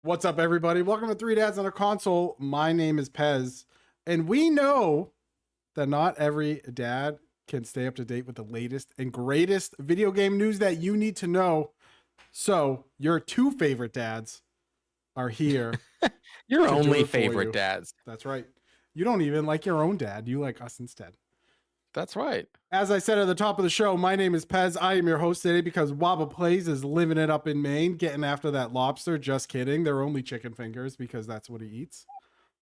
What's up, everybody? Welcome to Three Dads on a Console. My name is Pez, and we know that not every dad can stay up to date with the latest and greatest video game news that you need to know. So, your two favorite dads are here. Your to do only it for favorite you. dads. That's right. You don't even like your own dad. You like us instead. That's right. As I said at the top of the show, my name is Pez. I am your host today because Waba Plays is living it up in Maine, getting after that lobster. Just kidding. They're only chicken fingers because that's what he eats.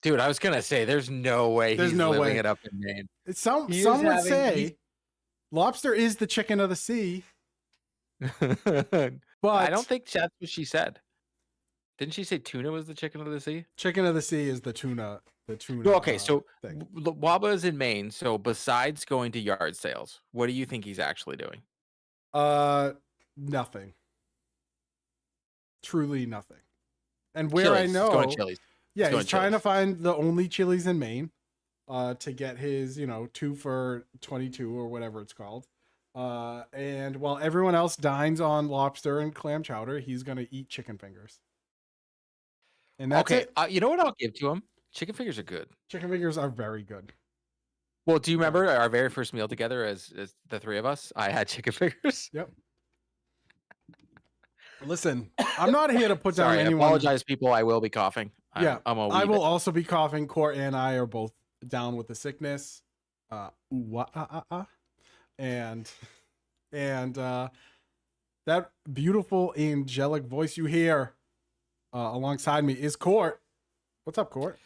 Dude, I was going to say, there's no way There's he's no living way. it up in Maine. Some would say lobster is the chicken of the sea. But But I don't think that's what she said. Didn't she say tuna was the chicken of the sea? Chicken of the sea is the tuna. The tuna. Well, okay, so thing. Waba is in Maine. So besides going to yard sales, what do you think he's actually doing? Nothing. Truly nothing. And where Chili's. I know, He's going to Chili's. Yeah, he's trying to find the only Chili's in Maine, to get his, 2 for $22 or whatever it's called. And while everyone else dines on lobster and clam chowder, he's gonna eat chicken fingers. And that's okay. it. You know what I'll give to him? Chicken fingers are good. Chicken fingers are very good. Well, do you remember our very first meal together as the three of us? I had chicken fingers. Yep. Listen, I'm not here to put down anyone. I apologize, people. I will be coughing. I will also be coughing. Court and I are both down with the sickness. And that beautiful angelic voice you hear alongside me is Court. What's up, Court?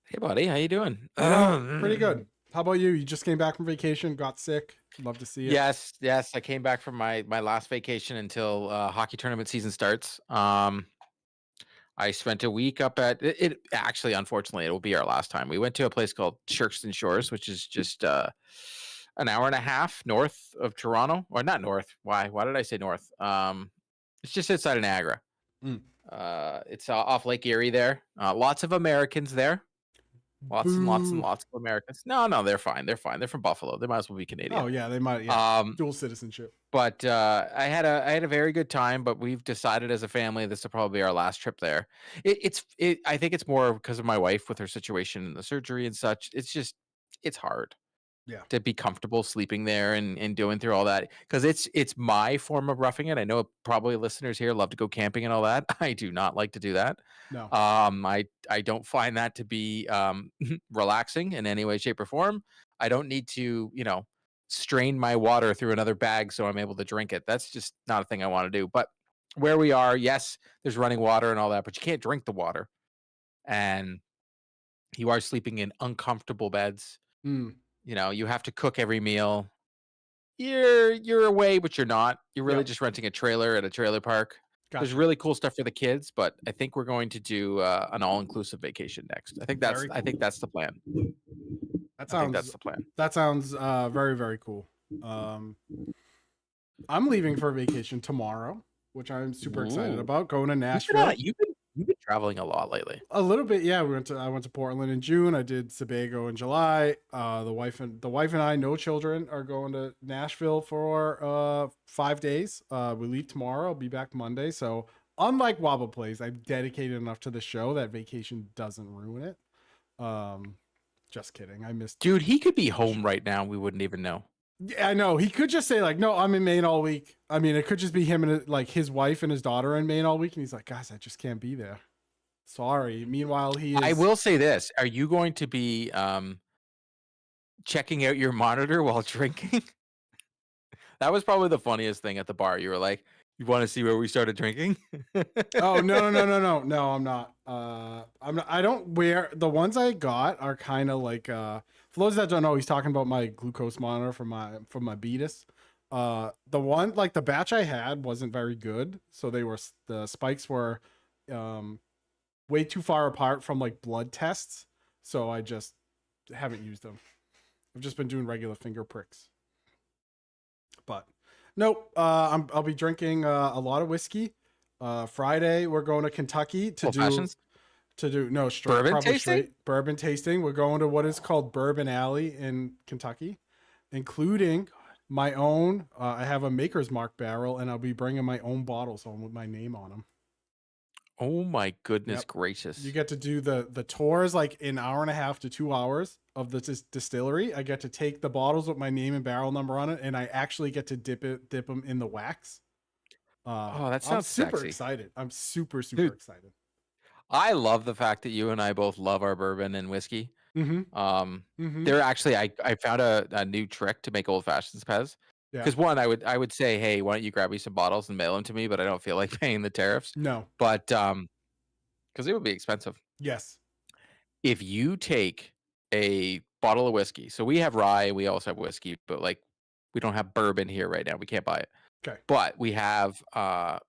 Hey, buddy. How you doing? Pretty good. How about you? You just came back from vacation, got sick. Love to see it. Yes. I came back from my last vacation until hockey tournament season starts. I spent a week up at it. Actually, unfortunately, it will be our last time. We went to a place called Shirkston Shores, which is just an hour and a half north of Toronto, or not north. Why did I say north? It's just outside of Niagara. It's off Lake Erie there. Lots of Americans there. Lots and lots of Americans. No, they're fine. They're from Buffalo. They might as well be Canadian. Oh yeah, they might. Yeah. Dual citizenship. But I had a very good time. But we've decided as a family this will probably be our last trip there. I think it's more because of my wife with her situation and the surgery and such. It's hard. Yeah. To be comfortable sleeping there and doing through all that, because it's my form of roughing it. I know probably listeners here love to go camping and all that. I do not like to do that. No. I don't find that to be relaxing in any way, shape, or form. I don't need to, strain my water through another bag so I'm able to drink it. That's just not a thing I want to do. But where we are, yes, there's running water and all that, but you can't drink the water. And you are sleeping in uncomfortable beds. You have to cook every meal. You're away, but you're not. You're really just renting a trailer at a trailer park. Gotcha. There's really cool stuff for the kids, but I think we're going to do an all-inclusive vacation next. I think that's the plan. That's the plan. That sounds very, very cool. I'm leaving for vacation tomorrow, which I'm super excited about. Going to Nashville. You've been traveling a lot lately. A little bit, yeah. I went to Portland in June. I did Sebago in July. The wife and I, no children, are going to Nashville for 5 days. We leave tomorrow. I'll be back Monday. So unlike Wobble Plays, I'm dedicated enough to the show that vacation doesn't ruin it. Just kidding. I missed. Dude, he could be home right now. We wouldn't even know. Yeah, I know. He could just say like, "No, I'm in Maine all week." I mean, it could just be him and like his wife and his daughter in Maine all week, and he's like, "Guys, I just can't be there. Sorry." Meanwhile, he is. I will say this: are you going to be checking out your monitor while drinking? That was probably the funniest thing at the bar. You were like, "You want to see where we started drinking?" Oh no, I'm not. I'm not. I don't wear the ones I got are kind of like for those that don't know, he's talking about my glucose monitor from my Beatus. The one, like the batch I had wasn't very good, so the spikes were way too far apart from like blood tests, so I just haven't used them. I've just been doing regular finger pricks. But nope, I'll be drinking a lot of whiskey. Friday we're going to Kentucky to do bourbon tasting. We're going to what is called Bourbon Alley in Kentucky, including my own. I have a Maker's Mark barrel, and I'll be bringing my own bottles home with my name on them. Oh my goodness Yep. gracious. You get to do the tours like an hour and a half to 2 hours of the distillery. I get to take the bottles with my name and barrel number on it, and I actually get to dip them in the wax. Oh, that I'm sounds super sexy. excited. I'm super Dude, excited. I love the fact that you and I both love our bourbon and whiskey. Mm-hmm. Um, Mm-hmm. there actually, I found a new trick to make old fashions, Pez. Yeah. Because one, I would say, hey, why don't you grab me some bottles and mail them to me? But I don't feel like paying the tariffs. No. But because it would be expensive. Yes. If you take a bottle of whiskey, so we have rye, we also have whiskey, but like we don't have bourbon here right now. We can't buy it. Okay. But we have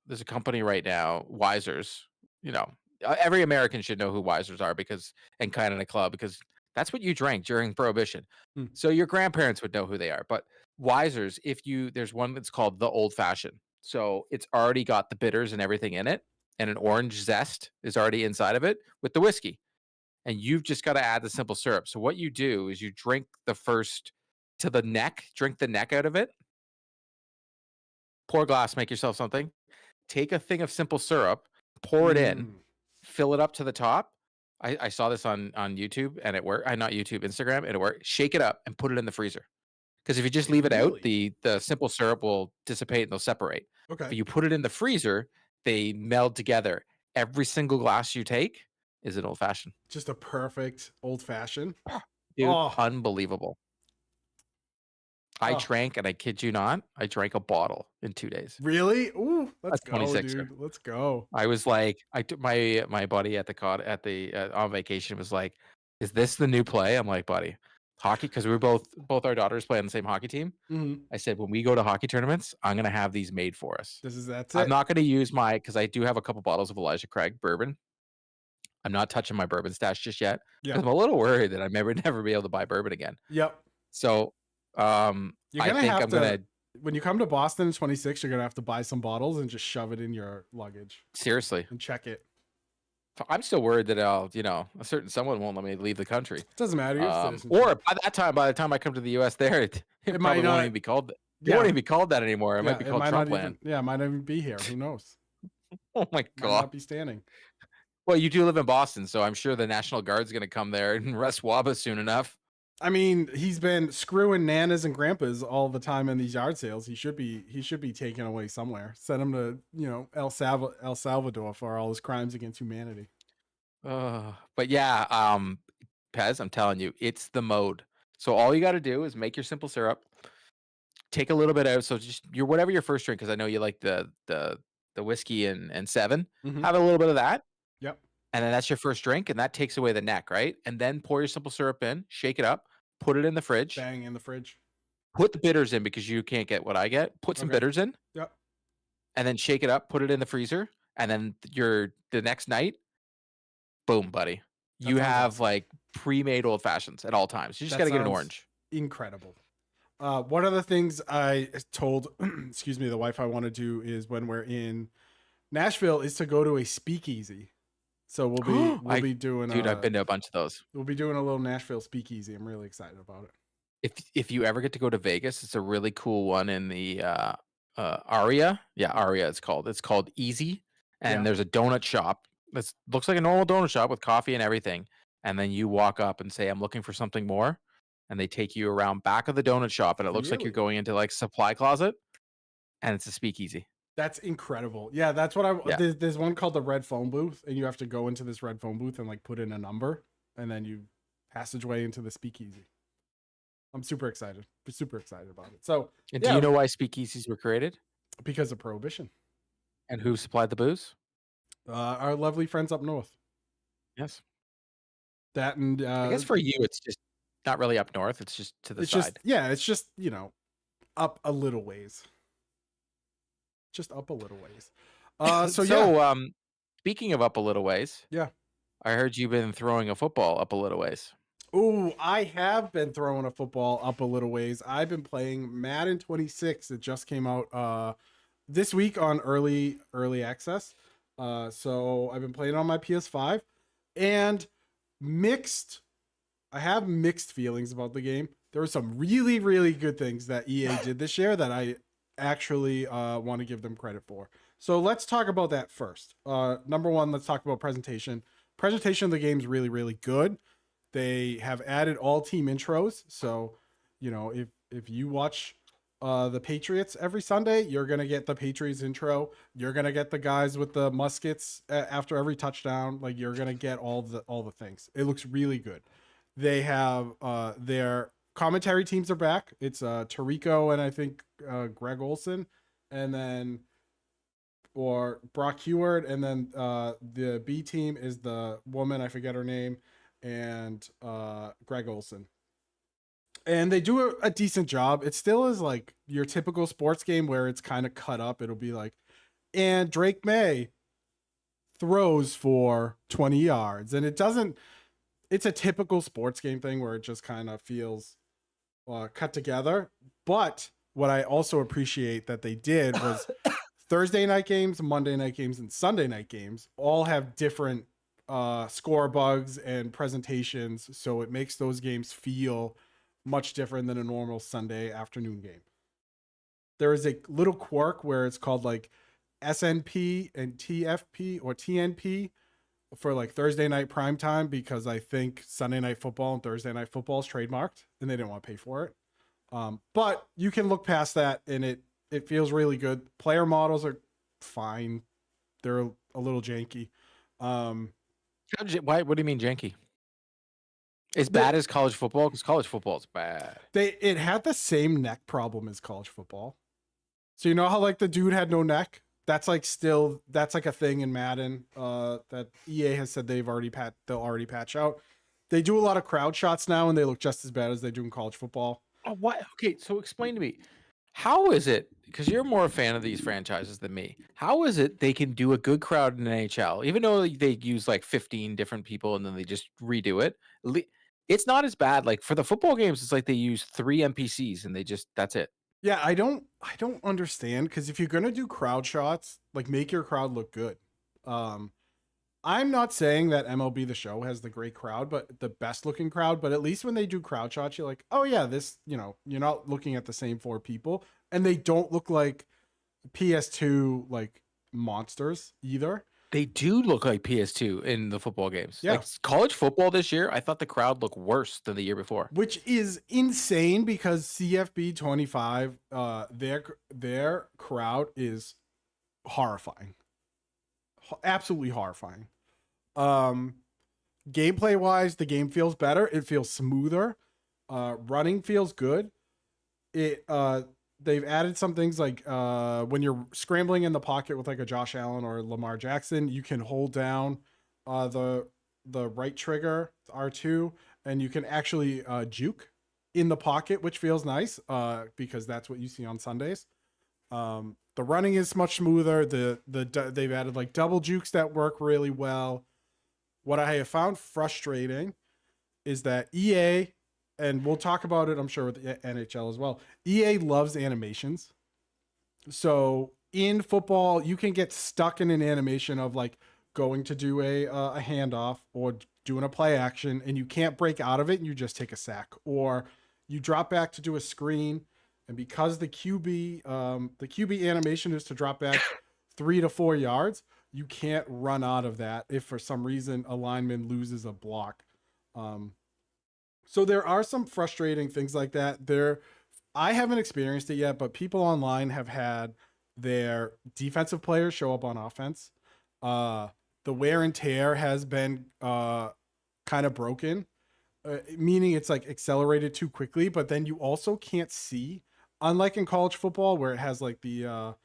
there's a company right now, Wiser's. You know, every American should know who Wiser's are because and kind of a club because that's what you drank during Prohibition. Hmm. So your grandparents would know who they are. But Wiser's, there's one that's called the Old Fashioned. So it's already got the bitters and everything in it, and an orange zest is already inside of it with the whiskey. And you've just got to add the simple syrup. So what you do is you drink the first to the neck, drink the neck out of it, pour a glass, make yourself something, take a thing of simple syrup, pour it in, fill it up to the top. I saw this on YouTube and it worked. I not YouTube, Instagram, and it worked. Shake it up and put it in the freezer. Because if you just leave it out, Really? the simple syrup will dissipate and they'll separate. Okay. But you put it in the freezer, they meld together. Every single glass you take is an old fashioned. Just a perfect old fashioned. Dude, Oh. unbelievable. I drank, and I kid you not, I drank a bottle in 2 days. Really? Ooh, let's That's go, 26er. dude. Let's go. I was like, I took my buddy at the on vacation was like, "Is this the new play?" I'm like, "Buddy, hockey," because we were both our daughters play on the same hockey team. Mm-hmm. I said, "When we go to hockey tournaments, I'm gonna have these made for us." That's I'm it. not gonna use because I do have a couple bottles of Elijah Craig bourbon. I'm not touching my bourbon stash just yet Yeah. because I'm a little worried that I never be able to buy bourbon again. Yep. So, You're I gonna think have I'm to gonna when you come to Boston in 26, you're gonna have to buy some bottles and just shove it in your luggage seriously. and check it. I'm still worried that a certain someone won't let me leave the country. It doesn't matter. You have citizenship. Or by the time I come to the U.S., it might probably not- won't even be called. It Yeah. won't even be called that anymore. It might be it called might not Trump land. it might not even be here. Who knows? Oh my Might god! not be standing. Well, you do live in Boston, so I'm sure the National Guard's going to come there and arrest Waba soon enough. I mean, he's been screwing nanas and grandpas all the time in these yard sales. He should be taken away somewhere. Send him to El Salvador for all his crimes against humanity. But yeah, Pez, I'm telling you, it's the mode. So all you got to do is make your simple syrup, take a little bit out. So just whatever your first drink, because I know you like the whiskey and 7. Mhm. Have a little bit of that. Yep. And then that's your first drink, and that takes away the neck, right? And then pour your simple syrup in, shake it up, put it in the fridge, Bang in the fridge. put the bitters in because you can't get what I get. Put some Okay. bitters in, Yep. and then shake it up, put it in the freezer, and then the next night, boom, buddy. You sounds have awesome. like pre-made old fashions at all times. You just That got to get an sounds orange. Incredible. One of the things I told, excuse me, the wife I want to do is when we're in Nashville is to go to a speakeasy. So we'll be doing. Dude, I've been to a bunch of those. We'll be doing a little Nashville speakeasy. I'm really excited about it. If you ever get to go to Vegas, it's a really cool one in the Aria. Yeah, Aria it's called. It's called Easy. And Yeah. there's a donut shop. That looks like a normal donut shop with coffee and everything. And then you walk up and say, I'm looking for something more. And they take you around back of the donut shop, and it looks like you're Really? going into like supply closet, and it's a speakeasy. That's incredible. Yeah, that's what Yeah. There's one called the Red Phone Booth, and you have to go into this red phone booth and like put in a number, and then you passageway into the speakeasy. I'm super excited. Super excited about it. So, And yeah, do you know why speakeasies were created? because of Prohibition. And who supplied the booze? Our lovely friends up north. Yes. That and I guess for you, it's just not really up north. It's just to the side. It's just up a little ways. Just up a little ways. Speaking of up a little ways, Yeah. I heard you've been throwing a football up a little ways. Ooh, I have been throwing a football up a little ways. I've been playing Madden 26. It just came out this week on early access. So I've been playing it on my PS5 and I have mixed feelings about the game. There were some really, really good things that EA did this year that I actually want to give them credit for. So let's talk about that first. Number one, let's talk about presentation. Presentation of the game is really, really good. They have added all team intros. So, if you watch the Patriots every Sunday, you're gonna get the Patriots intro. You're gonna get the guys with the muskets after every touchdown. Like you're gonna get all the things. It looks really good. They have their commentary teams are back. It's Tarico and I think Greg Olson, and then or Brock Heward, and then the B team is the woman, I forget her name, and Greg Olson. And they do a decent job. It still is like your typical sports game where it's kind of cut up. It'll be like, and Drake May throws for 20 yards. And it doesn't, it's a typical sports game thing where it just kind of feels cut together. But what I also appreciate that they did was Thursday night games, Monday night games, and Sunday night games all have different score bugs and presentations. So it makes those games feel much different than a normal Sunday afternoon game. There is a little quirk where it's called like SNP and TFP or TNP for like Thursday night prime time, because I think Sunday night football and Thursday night football is trademarked and they didn't want to pay for it. But you can look past that and it feels really good. Player models are fine. They're a little janky. Why? What do you mean janky? As bad as college football? Because college football is bad. It had the same neck problem as college football. So you know how like the dude had no neck? That's like a thing in Madden that EA has said they'll already patch out. They do a lot of crowd shots now and they look just as bad as they do in college football. Oh, what? Okay, so explain to me. How is it, because you're more a fan of these franchises than me, how is it they can do a good crowd in NHL, even though they use like 15 different people and then they just redo it? It's not as bad. Like for the football games, it's like they use 3 NPCs and that's it. Yeah, I don't understand, because if you're gonna do crowd shots, like make your crowd look good. I'm not saying that MLB The Show has the great crowd, but the best looking crowd. But at least when they do crowd shots, you're like, oh yeah, this, you're not looking at the same 4 people, and they don't look like PS2 like monsters either. They do look like PS2 in the football games. Yeah. Like college football this year, I thought the crowd looked worse than the year before. Which is insane because CFB 25, their crowd is horrifying. Absolutely horrifying. Gameplay wise, the game feels better. It feels smoother. Running feels good. They've added some things like when you're scrambling in the pocket with like a Josh Allen or Lamar Jackson, you can hold down the right trigger, R2, and you can actually juke in the pocket, which feels nice because that's what you see on Sundays. The running is much smoother. They've added like double jukes that work really well. What I have found frustrating is that EA, and we'll talk about it, I'm sure, with the NHL as well. EA loves animations. So in football, you can get stuck in an animation of like going to do a handoff or doing a play action, and you can't break out of it, and you just take a sack, or you drop back to do a screen, and because the QB animation is to drop back 3 to 4 yards, you can't run out of that if for some reason a lineman loses a block. So there are some frustrating things like that. I haven't experienced it yet, but people online have had their defensive players show up on offense. The wear and tear has been kind of broken, meaning it's like accelerated too quickly, but then you also can't see, unlike in college football where it has like the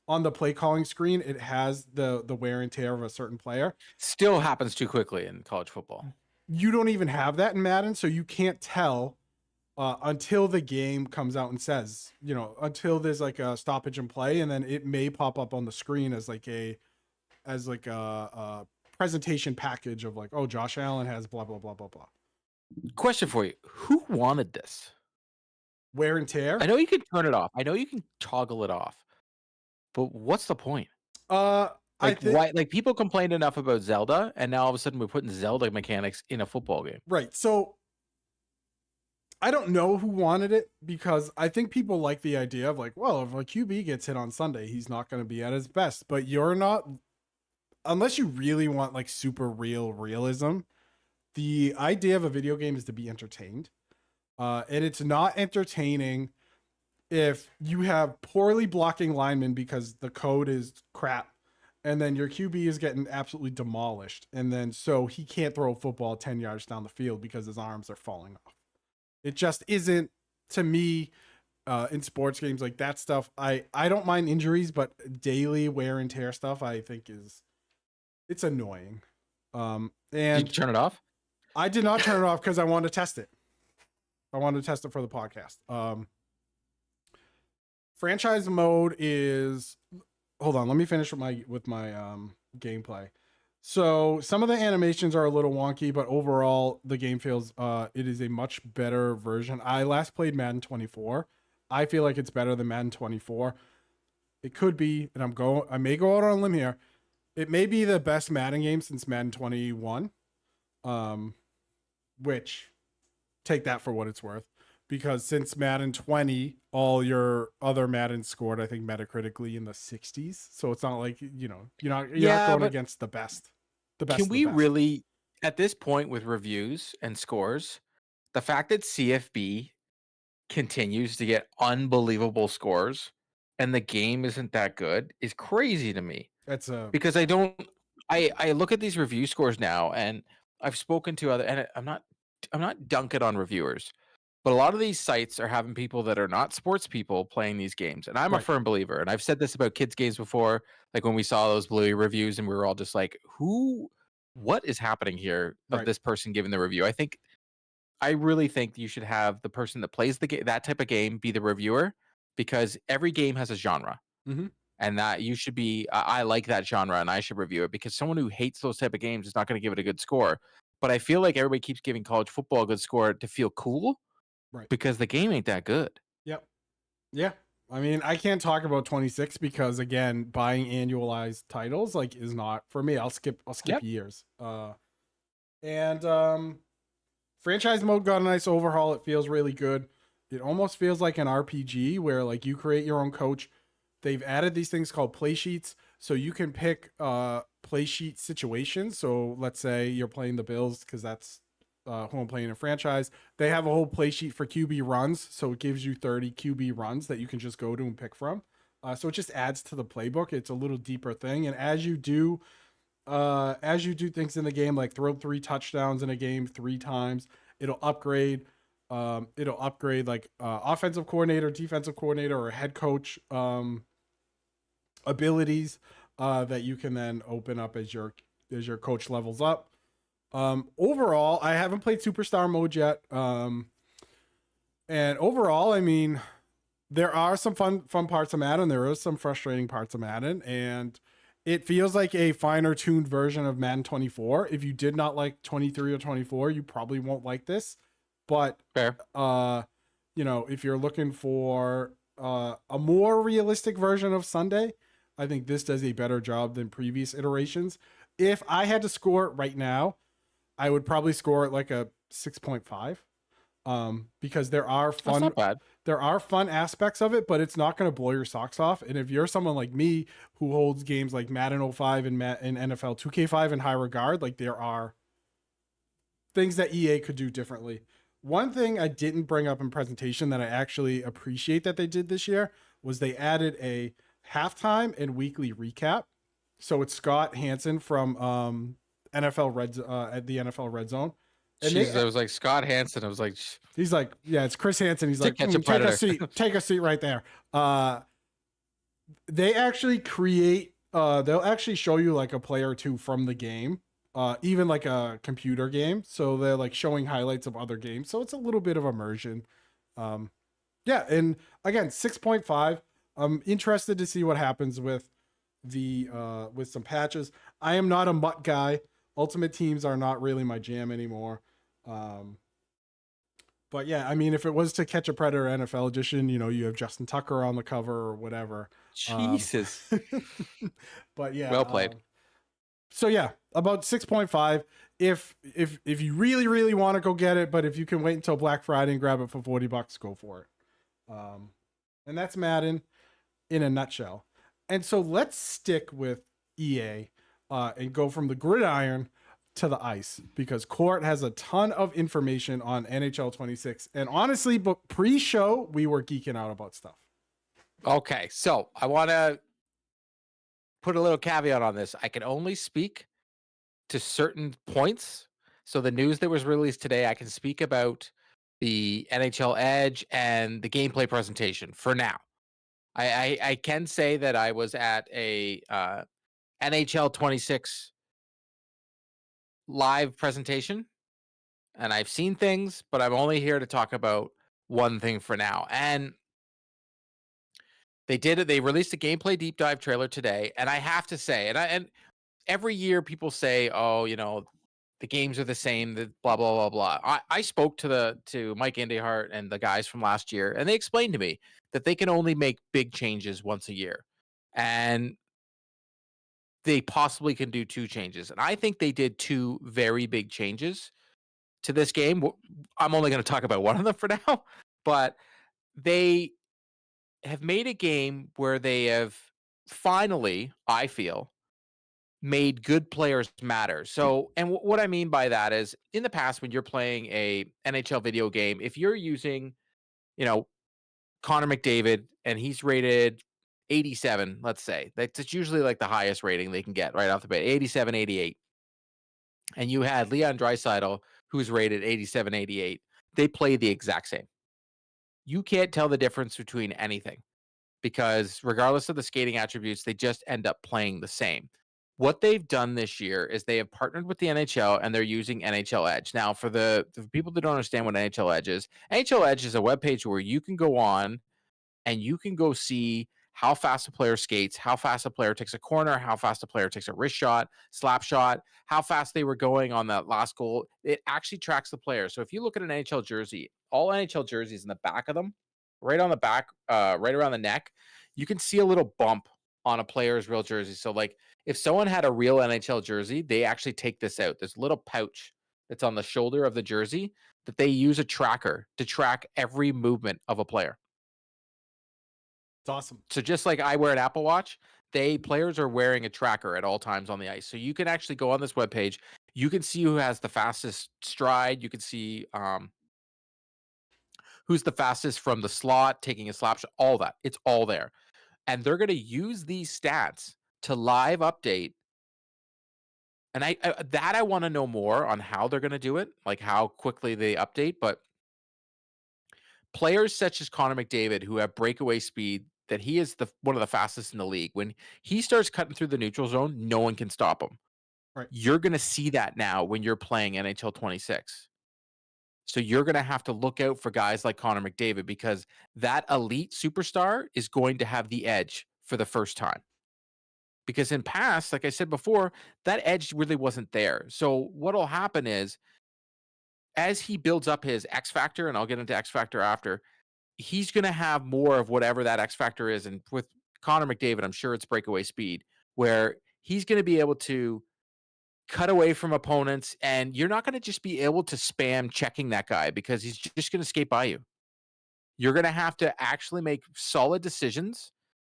on the play calling screen, it has the wear and tear of a certain player. Still happens too quickly in college football. You don't even have that in Madden, so you can't tell until the game comes out and says, until there's like a stoppage in play, and then it may pop up on the screen as like a presentation package of like, oh, Josh Allen has blah blah blah blah blah. Question for you: who wanted this? Wear and tear? I know you can turn it off. I know you can toggle it off. But what's the point? Why? Like people complained enough about Zelda, and now all of a sudden we're putting Zelda mechanics in a football game. Right. So I don't know who wanted it because I think people like the idea of like, well, if a QB gets hit on Sunday, he's not going to be at his best. But you're not, unless you really want like super realism. The idea of a video game is to be entertained, and it's not entertaining if you have poorly blocking linemen because the code is crap, and then your QB is getting absolutely demolished, and then so he can't throw a football 10 yards down the field because his arms are falling off. It just isn't, to me, in sports games like that stuff. I don't mind injuries, but daily wear and tear stuff I think it's annoying. Did you And turn it off? I did not turn it off because I wanted to test it. I wanted to test it for the podcast. Franchise mode is, hold on, let me finish with my gameplay. So some of the animations are a little wonky, but overall the game feels it is a much better version. I last played Madden 24. I feel like it's better than Madden 24. It could be, and I may go out on a limb here. It may be the best Madden game since Madden 21. Which, take that for what it's worth, because since Madden 20, all your other Madden scored, I think, metacritically in the 60s. So it's not like, you're not going but against the best. can we really, at this point with reviews and scores, the fact that CFB continues to get unbelievable scores and the game isn't that good is crazy to me. That's because I look at these review scores now, and I've spoken to other, and I'm not dunking on reviewers, but a lot of these sites are having people that are not sports people playing these games, and I'm a right. firm believer, and I've said this about kids games before, like when we saw those Bluey reviews and we were all just like, what is happening here of Right. this person giving the review? I really think you should have the person that plays that type of game be the reviewer, because every game has a genre. Mm-hmm. And that you should be, I like that genre and I should review it, because someone who hates those type of games is not going to give it a good score. But I feel like everybody keeps giving college football a good score to feel cool, Right. because the game ain't that good. Yep. Yeah. I mean, I can't talk about 26 because again, buying annualized titles like is not for me. I'll skip Yep. years. And franchise mode got a nice overhaul. It feels really good. It almost feels like an RPG where like you create your own coach. They've added these things called play sheets, so you can pick play sheet situations. So let's say you're playing the Bills because that's who I'm playing in franchise. They have a whole play sheet for QB runs, so it gives you 30 QB runs that you can just go to and pick from. So it just adds to the playbook. It's a little deeper thing, and as you do things in the game, like throw 3 touchdowns in a game 3 times, it'll upgrade. It'll upgrade like offensive coordinator, defensive coordinator, or head coach abilities that you can then open up as your coach levels up. Overall, I haven't played Superstar mode yet. And overall, I mean, there are some fun parts of Madden. There are some frustrating parts of Madden, and it feels like a finer tuned version of Madden 24. If you did not like 23 or 24, you probably won't like this. But Fair. If you're looking for a more realistic version of Sunday, I think this does a better job than previous iterations. If I had to score it right now, I would probably score it like a 6.5. Because there are fun, That's not bad. There are fun aspects of it, but it's not going to blow your socks off. And if you're someone like me who holds games like Madden 05 and NFL 2K5 in high regard, like there are things that EA could do differently. One thing I didn't bring up in presentation that I actually appreciate that they did this year was they added a halftime and weekly recap. So it's Scott Hansen from at the NFL Red Zone. And I was like, Scott Hansen. I was like, he's like, yeah, it's Chris Hansen. He's like, Catch a take a seat, take a seat right there. They actually create, they'll actually show you like a play or two from the game, even like a computer game. So they're like showing highlights of other games. So it's a little bit of immersion. Yeah. And again, 6.5. I'm interested to see what happens with with some patches. I am not a MUT guy. Ultimate teams are not really my jam anymore. But yeah, I mean, if it was to Catch a Predator NFL edition, you have Justin Tucker on the cover or whatever. Jesus. But yeah, well played. So yeah, about 6.5. If you really want to go get it, but if you can wait until Black Friday and grab it for $40, go for it. And that's Madden in a nutshell. And so let's stick with EA and go from the gridiron to the ice, because Court has a ton of information on NHL 26. And honestly, but pre-show, we were geeking out about stuff. Okay, so I want to put a little caveat on this. I can only speak to certain points. So the news that was released today, I can speak about the NHL Edge and the gameplay presentation for now. I can say that I was at a NHL 26 live presentation, and I've seen things, but I'm only here to talk about one thing for now. And they did it. They released a gameplay deep dive trailer today, and I have to say, and every year people say, "Oh, the games are the same." The blah blah blah blah. I spoke to Mike Indyhart and the guys from last year, and they explained to me that they can only make big changes once a year, and they possibly can do two changes. And I think they did two very big changes to this game. I'm only going to talk about one of them for now, but they have made a game where they have finally, I feel, made good players matter. So, and what I mean by that is, in the past, when you're playing a NHL video game, if you're using, you know, Connor McDavid and he's rated 87, let's say, that's usually like the highest rating they can get right off the bat, 87, 88. And you had Leon Draisaitl, who's rated 87, 88. They play the exact same. You can't tell the difference between anything, because regardless of the skating attributes, they just end up playing the same. What they've done this year is they have partnered with the NHL and they're using NHL Edge. Now, for the people that don't understand what NHL Edge is, NHL Edge is a webpage where you can go on and you can go see how fast a player skates, how fast a player takes a corner, how fast a player takes a wrist shot, slap shot, how fast they were going on that last goal. It actually tracks the player. So if you look at an NHL jersey, all NHL jerseys in the back of them, right on the back, right around the neck, you can see a little bump on a player's real jersey. So like if someone had a real NHL jersey, they actually take this out. There's a little pouch that's on the shoulder of the jersey that they use a tracker to track every movement of a player. It's awesome. So just like I wear an Apple Watch, players are wearing a tracker at all times on the ice. So you can actually go on this webpage. You can see who has the fastest stride. You can see who's the fastest from the slot, taking a slap shot, all that. It's all there. And they're going to use these stats to live update. And I want to know more on how they're going to do it, like how quickly they update. But players such as Connor McDavid, who have breakaway speed, that he is one of the fastest in the league. When he starts cutting through the neutral zone, no one can stop him. Right. You're going to see that now when you're playing NHL 26. So you're going to have to look out for guys like Connor McDavid, because that elite superstar is going to have the edge for the first time. Because in past, like I said before, that edge really wasn't there. So what'll happen is, as he builds up his X factor, and I'll get into X factor after, he's going to have more of whatever that X factor is. And with Connor McDavid, I'm sure it's breakaway speed, where he's going to be able to cut away from opponents, and you're not going to just be able to spam checking that guy because he's just going to skate by you. You're going to have to actually make solid decisions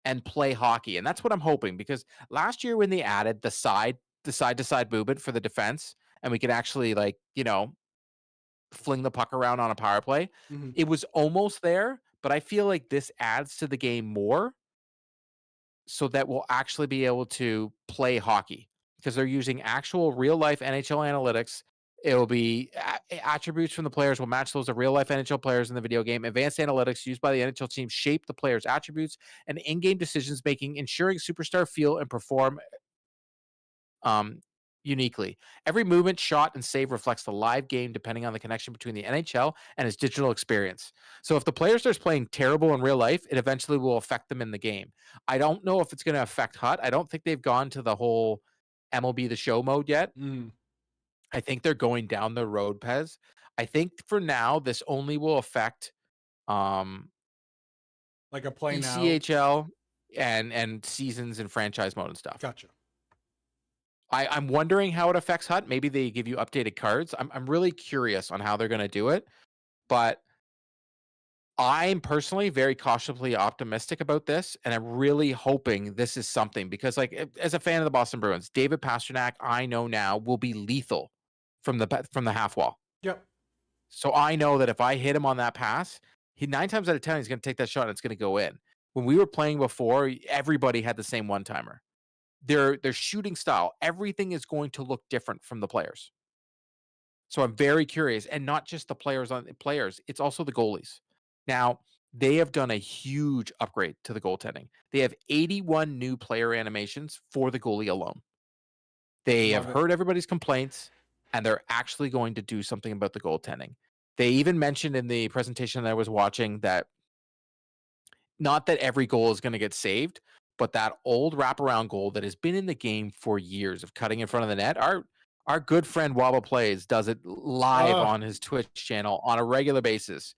and play hockey. And that's what I'm hoping, because last year when they added the side to side movement for the defense, and we could actually, like, fling the puck around on a power play, Mm-hmm. it was almost there, but I feel like this adds to the game more, so that we'll actually be able to play hockey, because they're using actual real life NHL analytics. It'll be attributes from the players will match those of real life NHL players in the video game. Advanced analytics used by the NHL team shape the players' attributes and in-game decisions making, ensuring superstar feel and perform um, uniquely. Every movement, shot, and save reflects the live game, depending on the connection between the NHL and his digital experience. So if the player starts playing terrible in real life, it eventually will affect them in the game. I don't know if it's going to affect HUT. I don't think they've gone to the whole MLB The Show mode yet. Mm. I think they're going down the road, Pez. I think for now, this only will affect um, Like a play now. ECHL and seasons and franchise mode and stuff. Gotcha. I'm wondering how it affects HUT. Maybe they give you updated cards. I'm really curious on how they're going to do it, but I'm personally very cautiously optimistic about this, and I'm really hoping this is something because, like, as a fan of the Boston Bruins, David Pastrnak, I know now will be lethal from the half wall. Yep. So I know that if I hit him on that pass, he 9 times out of 10 he's going to take that shot and it's going to go in. When we were playing before, everybody had the same one timer. Their shooting style, everything is going to look different from the players. So I'm very curious, and not just the players, it's also the goalies. Now, they have done a huge upgrade to the goaltending. They have 81 new player animations for the goalie alone. They have Love it. heard everybody's complaints, and they're actually going to do something about the goaltending. They even mentioned in the presentation that I was watching that not that every goal is going to get saved, but that old wraparound goal that has been in the game for years of cutting in front of the net. Our good friend Wobble Plays does it live Oh, on his Twitch channel on a regular basis.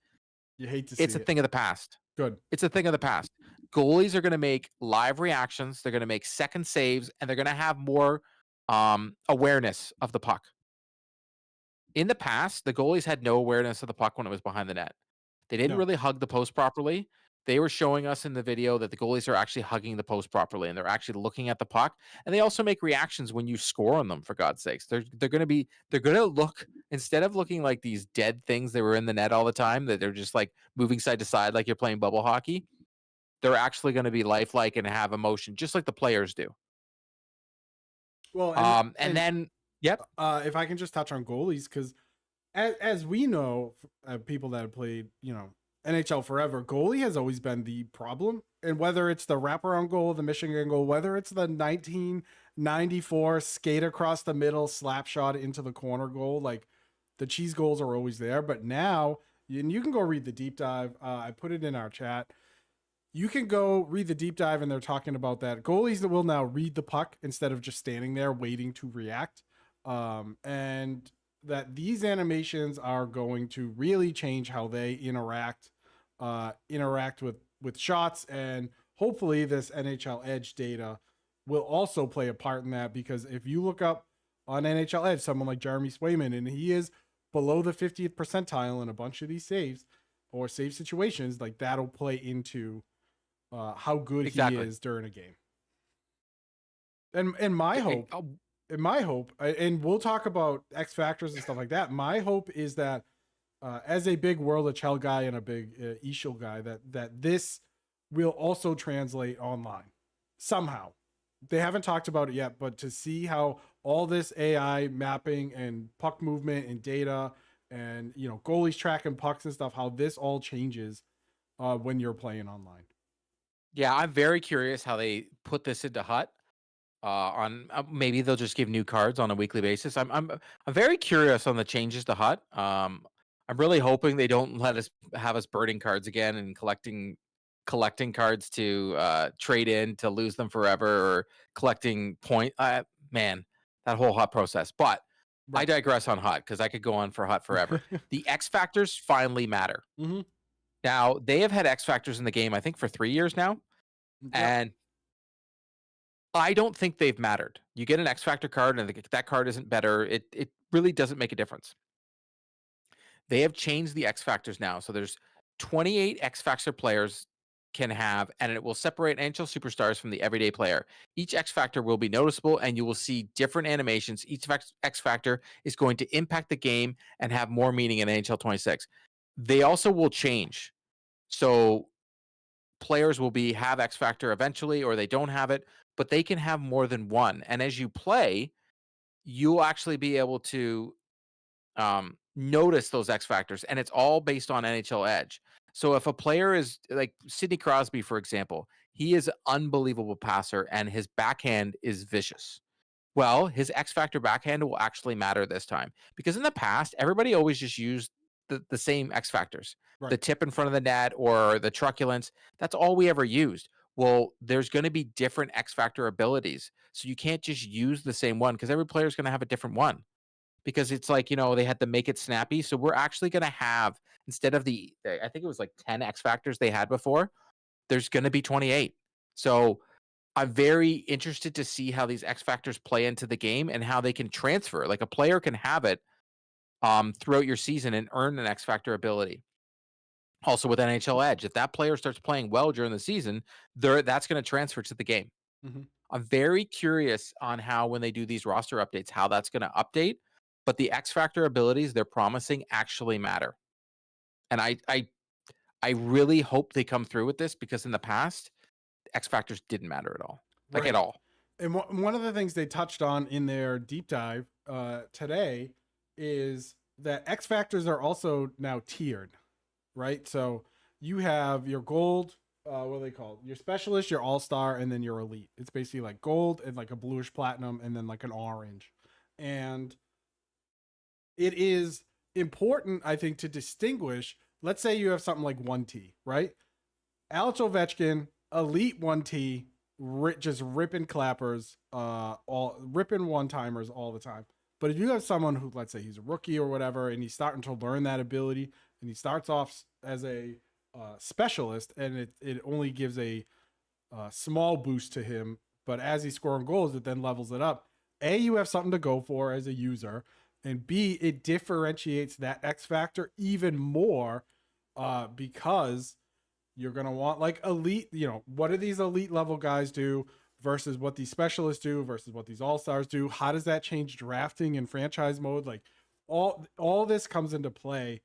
you hate to It's see a it. thing of the past. Good. It's a thing of the past. Goalies are going to make live reactions. They're going to make second saves, and they're going to have more awareness of the puck. In the past, the goalies had no awareness of the puck when it was behind the net. They didn't No. really hug the post properly. They were showing us in the video that the goalies are actually hugging the post properly and they're actually looking at the puck. And they also make reactions when you score on them, for God's sakes. They're gonna look, instead of looking like these dead things that were in the net all the time, that they're just like moving side to side like you're playing bubble hockey, they're actually gonna be lifelike and have emotion, just like the players do. Well, And then yep. if I can just touch on goalies, because as we know, people that have played, NHL forever, goalie has always been the problem. And whether it's the wraparound goal, the Michigan goal, whether it's the 1994 skate across the middle slap shot into the corner goal, like the cheese goals are always there. But now, and you can go read the deep dive. I put it in our chat. You can go read the deep dive, and they're talking about that goalies that will now read the puck instead of just standing there waiting to react. And that these animations are going to really change how they interact with shots, and hopefully this NHL Edge data will also play a part in that, because if you look up on NHL Edge someone like Jeremy Swayman and he is below the 50th percentile in a bunch of these saves or save situations, like that'll play into how good Exactly. he is during a game. And my hope, and we'll talk about X factors and stuff like that. My hope is that as a big World of Chell guy and a big eShield guy, that this will also translate online somehow. They haven't talked about it yet, but to see how all this AI mapping and puck movement and data and goalies tracking pucks and stuff, how this all changes when you're playing online. Yeah, I'm very curious how they put this into HUT. On maybe they'll just give new cards on a weekly basis. I'm very curious on the changes to HUT. I'm really hoping they don't let us have us burning cards again and collecting cards to trade in to lose them forever, or collecting point. Man, that whole HUT process. But I Right. digress on HUT because I could go on for HUT forever. The X factors finally matter. Mm-hmm. Now they have had X factors in the game, I think, for 3 years now, Yep. and I don't think they've mattered. You get an X Factor card, and that card isn't better. It really doesn't make a difference. They have changed the X Factors now, so there's 28 X Factor players can have, and it will separate NHL superstars from the everyday player. Each X Factor will be noticeable, and you will see different animations. Each X Factor is going to impact the game and have more meaning in NHL 26. They also will change, so players will have X Factor eventually, or they don't have it, but they can have more than one. And as you play, you'll actually be able to notice those X Factors, and it's all based on NHL Edge. So if a player is like Sidney Crosby, for example, he is an unbelievable passer, and his backhand is vicious. Well, his X Factor backhand will actually matter this time, because in the past, everybody always just used the same X Factors, Right. the tip in front of the net or the truculence. That's all we ever used. Well, there's going to be different X Factor abilities. So you can't just use the same one, because every player is going to have a different one. Because it's like, they had to make it snappy. So we're actually going to have, instead of I think it was like 10 X Factors they had before, there's going to be 28. So I'm very interested to see how these X factors play into the game and how they can transfer. Like a player can have it throughout your season and earn an X factor ability. Also with NHL Edge, if that player starts playing well during the season, that's going to transfer to the game. Mm-hmm. I'm very curious on how when they do these roster updates, how that's going to update. But the X factor abilities they're promising actually matter, and I really hope they come through with this because in the past, X factors didn't matter at all, like at Right. all. And one of the things they touched on in their deep dive today is that X factors are also now tiered, right? So you have your gold, what are they called? Your specialist, your all star, and then your elite. It's basically like gold and like a bluish platinum, and then like an orange. And it is important, I think, to distinguish. Let's say you have something like 1T, right? Alex Ovechkin, elite 1T, just ripping clappers, all ripping one timers all the time. But if you have someone who, let's say, he's a rookie or whatever, and he's starting to learn that ability, and he starts off as a specialist, and it only gives a small boost to him, but as he's scoring goals, it then levels it up. A, you have something to go for as a user, and B, it differentiates that X factor even more because you're going to want like elite, what do these elite level guys do versus what these specialists do versus what these all-stars do? How does that change drafting and franchise mode? Like all this comes into play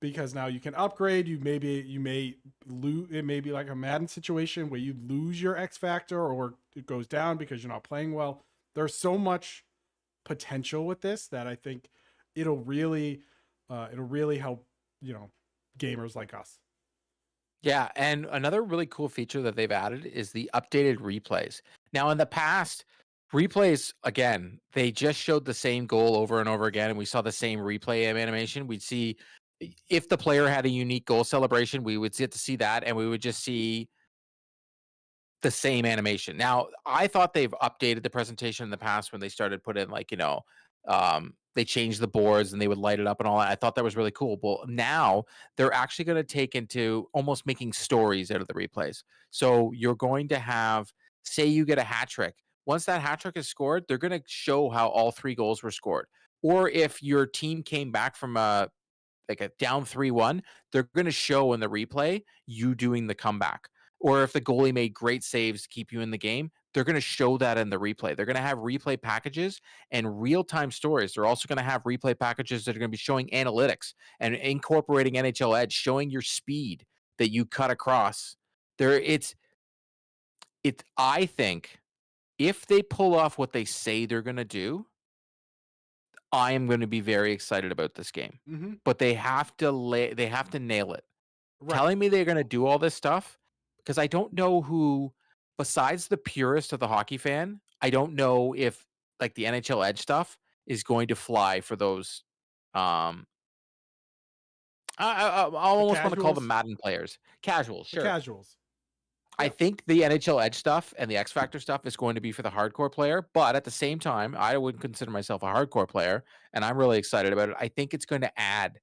because now you can upgrade. You may lose. It may be like a Madden situation where you lose your X factor or it goes down because you're not playing well. There's so much potential with this that I think it'll really help gamers like us. Yeah, and another really cool feature that they've added is the updated replays. Now, in the past, replays again, they just showed the same goal over and over again, and we saw the same replay animation. We'd see if the player had a unique goal celebration, we would get to see that, and we would just see the same animation. Now, I thought they've updated the presentation in the past when they started put in like, they changed the boards and they would light it up and all that. I thought that was really cool. Well, now they're actually going to take into almost making stories out of the replays. So you're going to have, say you get a hat trick. Once that hat trick is scored, they're going to show how all three goals were scored. Or if your team came back from a down 3-1, they're going to show in the replay you doing the comeback. Or if the goalie made great saves to keep you in the game, they're going to show that in the replay. They're going to have replay packages and real-time stories. They're also going to have replay packages that are going to be showing analytics and incorporating NHL Edge, showing your speed that you cut across. It's I think if they pull off what they say they're going to do, I am going to be very excited about this game. Mm-hmm. But they have to nail it. Right. Telling me they're going to do all this stuff because I don't know who besides the purist of the hockey fan, I don't know if like the NHL Edge stuff is going to fly for those um I The almost want to call them casuals. Madden players. Casuals, The sure. casuals. I Yeah. think the NHL Edge stuff and the X Factor stuff is going to be for the hardcore player, but at the same time, I wouldn't consider myself a hardcore player, and I'm really excited about it. I think it's going to add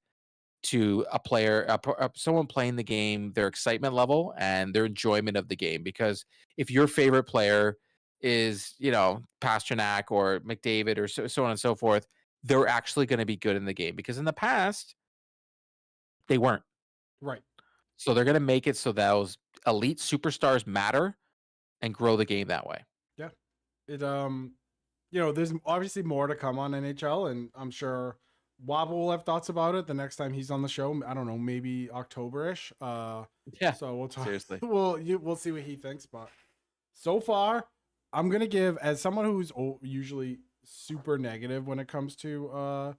to a player, someone playing the game, their excitement level and their enjoyment of the game. Because if your favorite player is, Pasternak or McDavid or so on and so forth, they're actually going to be good in the game. Because in the past, they weren't. Right. So they're going to make it so those elite superstars matter and grow the game that way. Yeah. It there's obviously more to come on NHL, and I'm sure Wobble will have thoughts about it the next time he's on the show. I don't know, maybe October-ish. Yeah. So we'll talk. Seriously. We'll see what he thinks. But so far, I'm gonna give, as someone who's usually super negative when it comes to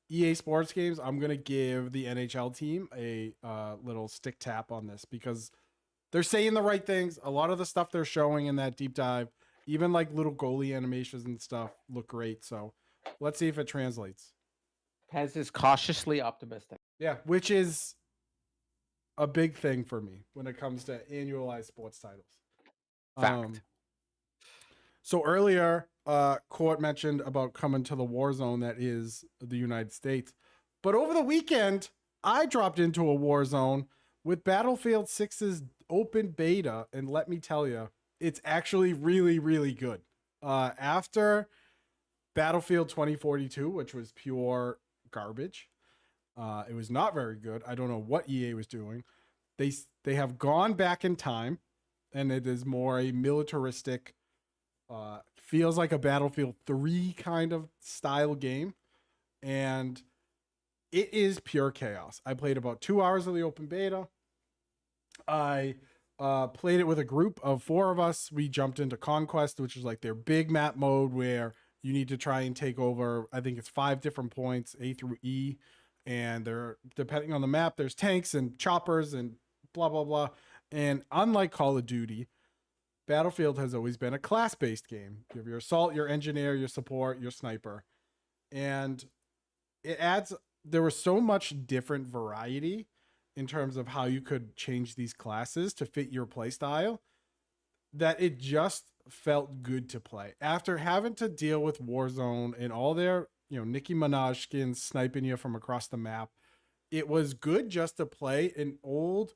EA Sports games, I'm gonna give the NHL team a little stick tap on this because they're saying the right things. A lot of the stuff they're showing in that deep dive, even like little goalie animations and stuff, look great. So let's see if it translates. Pez is cautiously optimistic. Yeah, which is a big thing for me when it comes to annualized sports titles. Fact. So earlier, Court mentioned about coming to the war zone that is the United States. But over the weekend, I dropped into a war zone with Battlefield 6's open beta. And let me tell you, it's actually really, really good. After Battlefield 2042, which was pure garbage, it was not very good. I don't know what EA was doing. They have gone back in time, and it is more a militaristic, feels like a Battlefield 3 kind of style game, and it is pure chaos. I played about 2 hours of the open beta. I played it with a group of 4 of us. We jumped into Conquest, which is like their big map mode where you need to try and take over, I think it's 5 different points, A through E. And they're, depending on the map, there's tanks and choppers and blah, blah, blah. And unlike Call of Duty, Battlefield has always been a class-based game. You have your assault, your engineer, your support, your sniper. And it adds, there was so much different variety in terms of how you could change these classes to fit your playstyle that it just felt good to play. After having to deal with Warzone and all their, Nicki Minaj skins sniping you from across the map, it was good just to play an old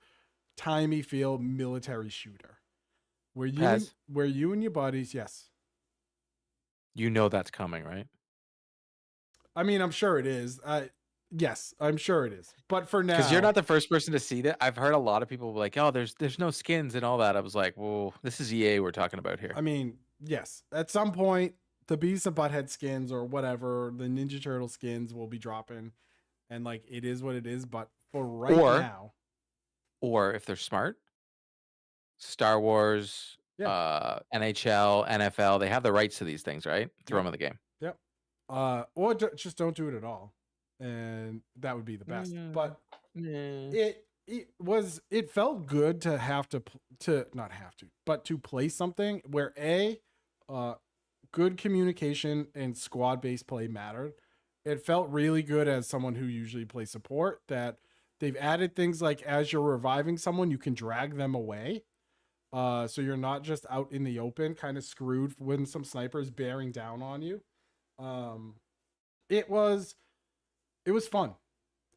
timey feel military shooter where you and your buddies, yes. You know that's coming, right? I mean, I'm sure it is. Yes, I'm sure it is. But for now, Because you're not the first person to see that. I've heard a lot of people be like, "Oh, there's no skins and all that." I was like, "Well, this is EA we're talking about here." I mean, yes, at some point, the Beavis and Butthead skins or whatever, the Ninja Turtle skins will be dropping, and like it is what it is. But for right now, or if they're smart, Star Wars, yeah, NHL, NFL, they have the rights to these things, right? Throw them in the game. Yep. Or just don't do it at all, and that would be the best. But it felt good to have to not have to, but to play something where good communication and squad based play mattered. It felt really good as someone who usually plays support that they've added things like as you're reviving someone, you can drag them away. So you're not just out in the open, kind of screwed when some snipers bearing down on you. It was fun.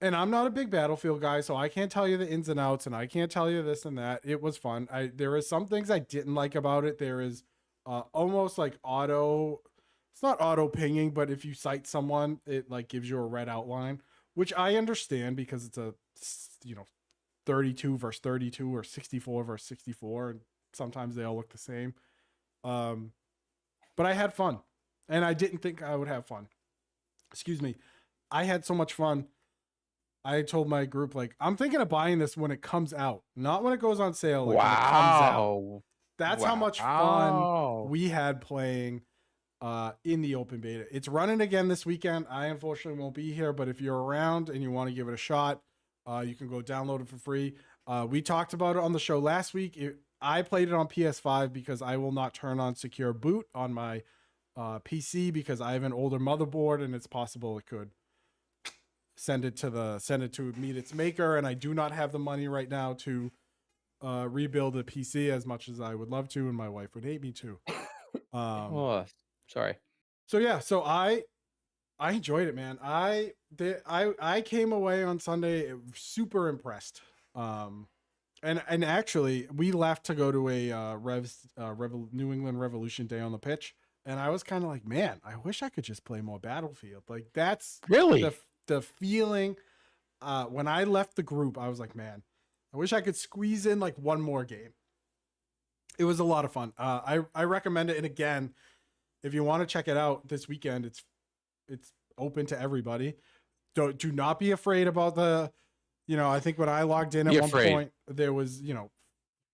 And I'm not a big Battlefield guy, so I can't tell you the ins and outs, and I can't tell you this and that. It was fun. There is some things I didn't like about it. There is almost like it's not auto pinging, but if you sight someone, it like gives you a red outline, which I understand because it's a 32 versus 32 or 64 versus 64, and sometimes they all look the same. But I had fun, and I didn't think I would have fun. Excuse me. I had so much fun. I told my group, like, I'm thinking of buying this when it comes out, not when it goes on sale. Like, when it comes out. That's how much fun we had playing in the open beta. It's running again this weekend. I unfortunately won't be here, but if you're around and you want to give it a shot, you can go download it for free. We talked about it on the show last week. I played it on PS5 because I will not turn on secure boot on my PC because I have an older motherboard and it's possible it could send it to meet its maker, and I do not have the money right now to rebuild a PC as much as I would love to, and my wife would hate me too. Sorry. So yeah, so I enjoyed it, man. I came away on Sunday super impressed. And actually, we left to go to a New England Revolution Day on the pitch, and I was kind of like, man, I wish I could just play more Battlefield. Like that's really the feeling. When I left the group, I was like, man, I wish I could squeeze in like one more game. It was a lot of fun. I recommend it. And again, if you want to check it out this weekend, it's open to everybody. Do not be afraid about the, I think when I logged in at one point, there was,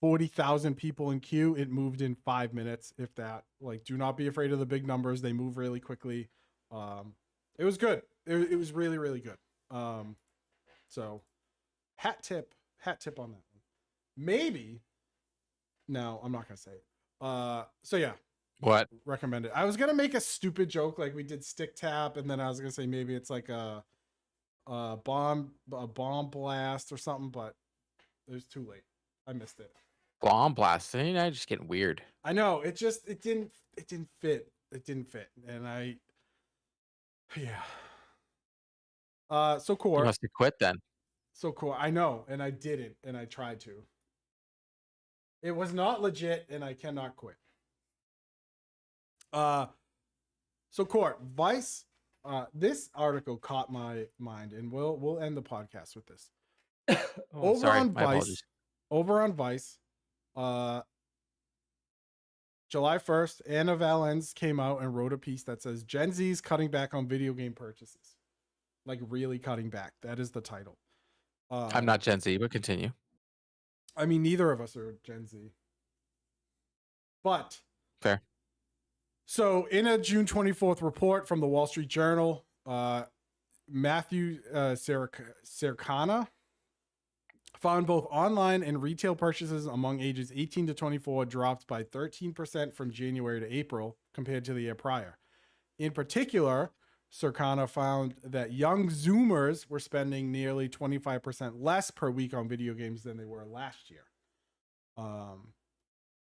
40,000 people in queue. It moved in 5 minutes, if that. Like, do not be afraid of the big numbers. They move really quickly. It was good. It was really, really good. So hat tip on that one. Maybe. No, I'm not going to say it. So yeah. What? Recommend it. I was going to make a stupid joke like we did stick tap, and then I was going to say maybe it's like a bomb blast or something, but it was too late. I missed it. Bomb blast. I'm just getting weird. I know. It didn't fit. It didn't fit. And so core. You must have quit then. So core. I know. And I didn't. And I tried to. It was not legit, and I cannot quit. So Court, Vice, this article caught my mind, and we'll end the podcast with this. Sorry, my apologies. Over on Vice, July 1st, Anna Valens came out and wrote a piece that says Gen Z's cutting back on video game purchases. Like really cutting back. That is the title. I'm not Gen Z, but continue. I mean, neither of us are Gen Z. But fair. So in a June 24th report from the Wall Street Journal, Matthew Cercana found both online and retail purchases among ages 18 to 24 dropped by 13% from January to April compared to the year prior. In particular, Cercana found that young Zoomers were spending nearly 25% less per week on video games than they were last year.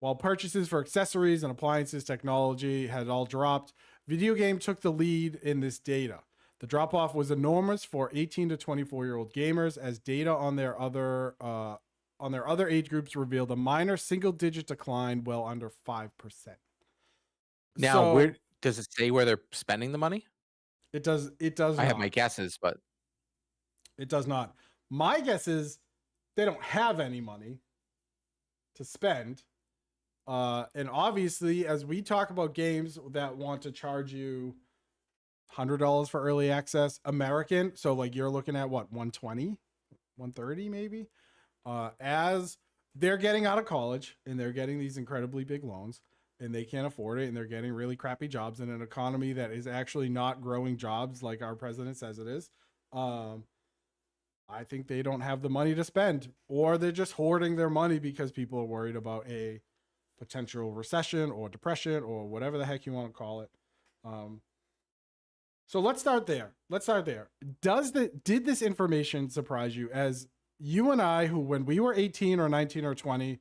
While purchases for accessories and appliances technology had all dropped, video game took the lead in this data. The drop-off was enormous for 18 to 24-year-old gamers, as data on their other age groups revealed a minor single-digit decline, well under 5%. Now, where does it say where they're spending the money? It does. I have my guesses, but it does not. My guess is they don't have any money to spend. And obviously, as we talk about games that want to charge you $100 for early access, American, so like you're looking at what, 120, 130 maybe, as they're getting out of college and they're getting these incredibly big loans and they can't afford it and they're getting really crappy jobs in an economy that is actually not growing jobs like our president says it is. I think they don't have the money to spend, or they're just hoarding their money because people are worried about a potential recession or depression or whatever the heck you want to call it. So let's start there. Did this information surprise you, as you and I, who when we were 18 or 19 or 20,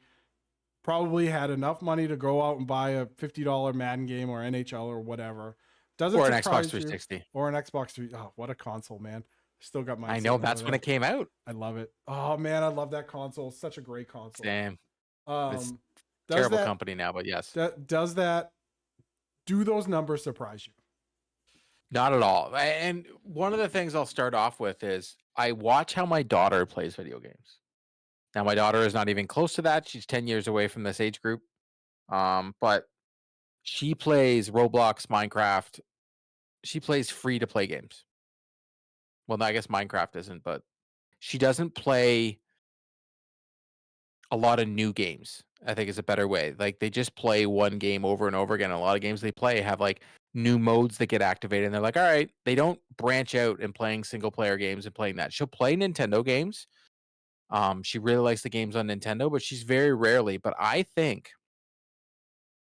probably had enough money to go out and buy a $50 Madden game or NHL or whatever? Does it or an surprise Xbox 360 you? Or an Xbox 360? Oh, what a console, man. Still got mine. I know, that's when it came out. I love it. Oh man, I love that console. Such a great console. Damn. Terrible company now, but yes. Do those numbers surprise you? Not at all. And one of the things I'll start off with is I watch how my daughter plays video games. Now, my daughter is not even close to that. She's 10 years away from this age group. But she plays Roblox, Minecraft. She plays free to play games. Well, no, I guess Minecraft isn't, but she doesn't play a lot of new games, I think is a better way. Like they just play one game over and over again. A lot of games they play have like new modes that get activated and they're like, all right, they don't branch out and playing single player games and playing that. She'll play Nintendo games. She really likes the games on Nintendo, but she's very rarely. But I think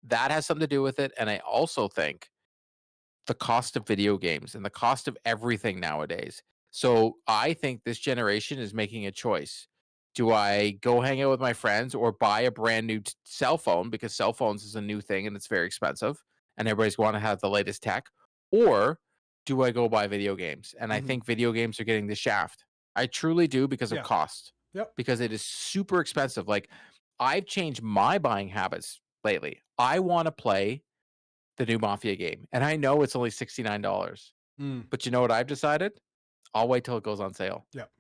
that has something to do with it. And I also think the cost of video games and the cost of everything nowadays. So I think this generation is making a choice. Do I go hang out with my friends or buy a brand new cell phone, because cell phones is a new thing and it's very expensive and everybody's going to have the latest tech? Or do I go buy video games? And I think video games are getting the shaft. I truly do, because of cost. Yep. Because it is super expensive. Like I've changed my buying habits lately. I want to play the new Mafia game, and I know it's only $69. But you know what I've decided? I'll wait till it goes on sale. Yep.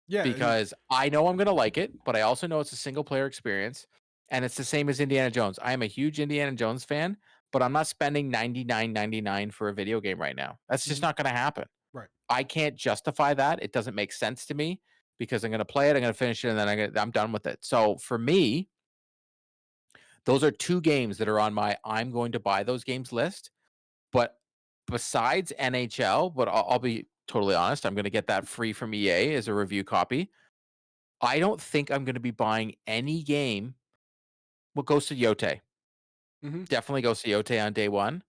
Yeah. Because I know I'm going to like it, but I also know it's a single player experience, and it's the same as Indiana Jones. I am a huge Indiana Jones fan, but I'm not spending $99.99 for a video game right now. That's just not going to happen. Right. I can't justify that. It doesn't make sense to me, because I'm going to play it, I'm going to finish it, and then I'm done with it. So for me, those are two games that are on my I'm going to buy those games list. But besides NHL, but I'll be totally honest, I'm going to get that free from EA as a review copy. I don't think I'm going to be buying any game. Well, Ghost of Yote. Definitely Ghost of Yote on day one.